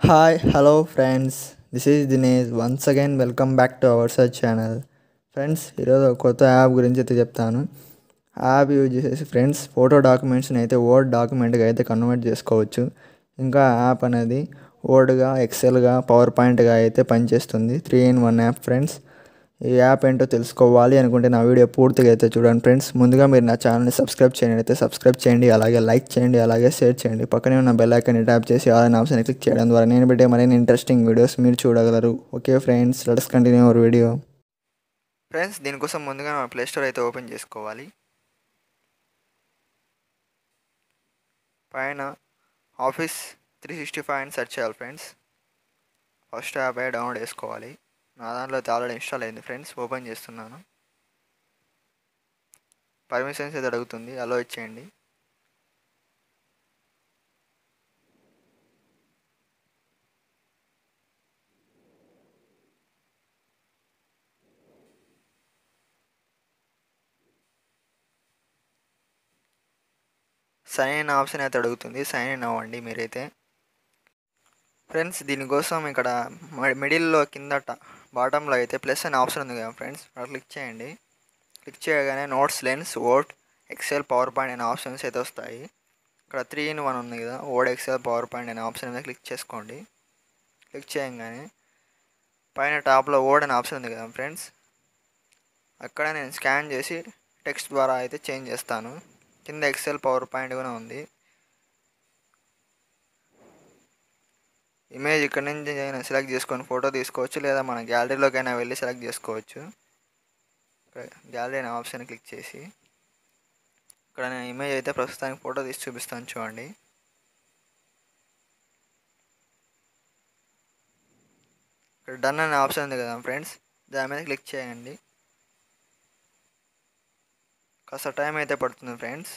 Hi, hello friends. This is Dinesh. Once again, welcome back to our search channel. Friends, ఈరోజు ఒక కొత్త app గురించి అయితే చెప్తాను. యాప్ యూజ్ చేసేసి ఫ్రెండ్స్ ఫోటో డాక్యుమెంట్స్ని అయితే వర్డ్ డాక్యుమెంట్గా అయితే కన్వర్ట్ చేసుకోవచ్చు. ఇంకా యాప్ అనేది వర్డ్గా, ఎక్సెల్గా, పవర్ పాయింట్గా అయితే పనిచేస్తుంది. 3-in-1 app friends. ఈ యాప్ ఏంటో తెలుసుకోవాలి అనుకుంటే నా వీడియో పూర్తిగా అయితే చూడండి ఫ్రెండ్స్. ముందుగా మీరు నా ఛానల్ని సబ్స్క్రైబ్ చేయండి, అయితే సబ్స్క్రైబ్ చేయండి, అలాగే లైక్ చేయండి, అలాగే షేర్ చేయండి. పక్కనే ఉన్న బెల్ ఐకాన్ని ట్యాప్ చేసి ఆల్ అనే ఆప్షన్ క్లిక్ చేయడం ద్వారా నేను పెట్టే మరిన్ని ఇంట్రెస్టింగ్ వీడియోస్ మీరు చూడగలరు. Okay friends, let's continue our video. Friends, దీనికోసం ముందుగా మన ప్లే స్టోర్ అయితే ఓపెన్ చేసుకోవాలి. పైన ఆఫీస్ 365 అని సెర్చ్ చేయాలి ఫ్రెండ్స్. ఫస్ట్ యాప్ అయితే డౌన్లోడ్ చేసుకోవాలి. నా దాంట్లో అయితే ఆల్రెడీ ఇన్స్టాల్ అయింది ఫ్రెండ్స్. ఓపెన్ చేస్తున్నాను. పర్మిషన్స్ అయితే అడుగుతుంది, అలో ఇచ్చేయండి. సైన్ ఇన్ ఆప్షన్ అయితే అడుగుతుంది, సైన్ ఇన్ అవ్వండి మీరైతే. ఫ్రెండ్స్, దీనికోసం ఇక్కడ మిడిల్లో కిందట బాటంలో అయితే ప్లస్ అనే ఆప్షన్ ఉంది కదా ఫ్రెండ్స్, అక్కడ క్లిక్ చేయండి. క్లిక్ చేయగానే notes, lens, Word, Excel, PowerPoint అనే ఆప్షన్స్ అయితే వస్తాయి. ఇక్కడ 3-in-1 ఉంది కదా, వర్డ్, ఎక్సెల్, పవర్ పాయింట్ అనే ఆప్షన్ మీద క్లిక్ చేసుకోండి. క్లిక్ చేయగానే పైన టాప్లో వర్డ్ అనే ఆప్షన్ ఉంది కదా ఫ్రెండ్స్, అక్కడ నేను స్కాన్ చేసి టెక్స్ట్ ద్వారా అయితే చేంజ్ చేస్తాను. కింద ఎక్సెల్, పవర్ పాయింట్ కూడా ఉంది. ఇమేజ్ ఇక్కడ నుంచి సెలెక్ట్ చేసుకొని ఫోటో తీసుకోవచ్చు, లేదా మన గ్యాలరీలోకైనా వెళ్ళి సెలెక్ట్ చేసుకోవచ్చు. గ్యాలరీ అనే ఆప్షన్ క్లిక్ చేసి ఇక్కడ నేను ఇమేజ్ అయితే ప్రస్తుతానికి ఫోటో తీసి చూపిస్తాను చూడండి. ఇక్కడ డన్ అనే ఆప్షన్ ఉంది కదా ఫ్రెండ్స్, దాని మీద క్లిక్ చేయండి. కాస్త టైం అయితే పడుతుంది ఫ్రెండ్స్.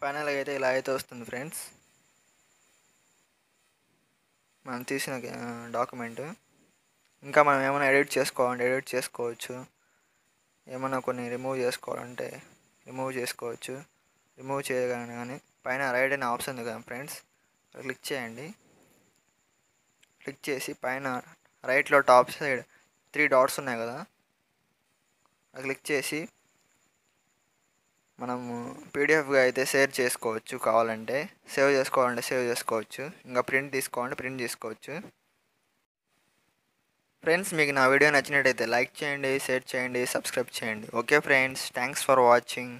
ఫైనల్గా అయితే ఇలా అయితే వస్తుంది ఫ్రెండ్స్ మనం తీసిన డాక్యుమెంట్. ఇంకా మనం ఏమైనా ఎడిట్ చేసుకోవాలంటే ఎడిట్ చేసుకోవచ్చు, ఏమైనా కొన్ని రిమూవ్ చేసుకోవాలంటే రిమూవ్ చేసుకోవచ్చు. రిమూవ్ చేయగానే కానీ పైన రైట్ అనే ఆప్షన్ ఉంది కదా ఫ్రెండ్స్, క్లిక్ చేయండి. క్లిక్ చేసి పైన రైట్లో టాప్ సైడ్ 3 డాట్స్ ఉన్నాయి కదా, క్లిక్ చేసి మనము పీడిఎఫ్గా అయితే షేర్ చేసుకోవచ్చు. కావాలంటే సేవ్ చేసుకోవాలంటే సేవ్ చేసుకోవచ్చు, ఇంకా ప్రింట్ తీసుకోవాలంటే ప్రింట్ తీసుకోవచ్చు. ఫ్రెండ్స్, మీకు నా వీడియో నచ్చినట్టయితే లైక్ చేయండి, షేర్ చేయండి, సబ్స్క్రైబ్ చేయండి. Okay friends, thanks for watching.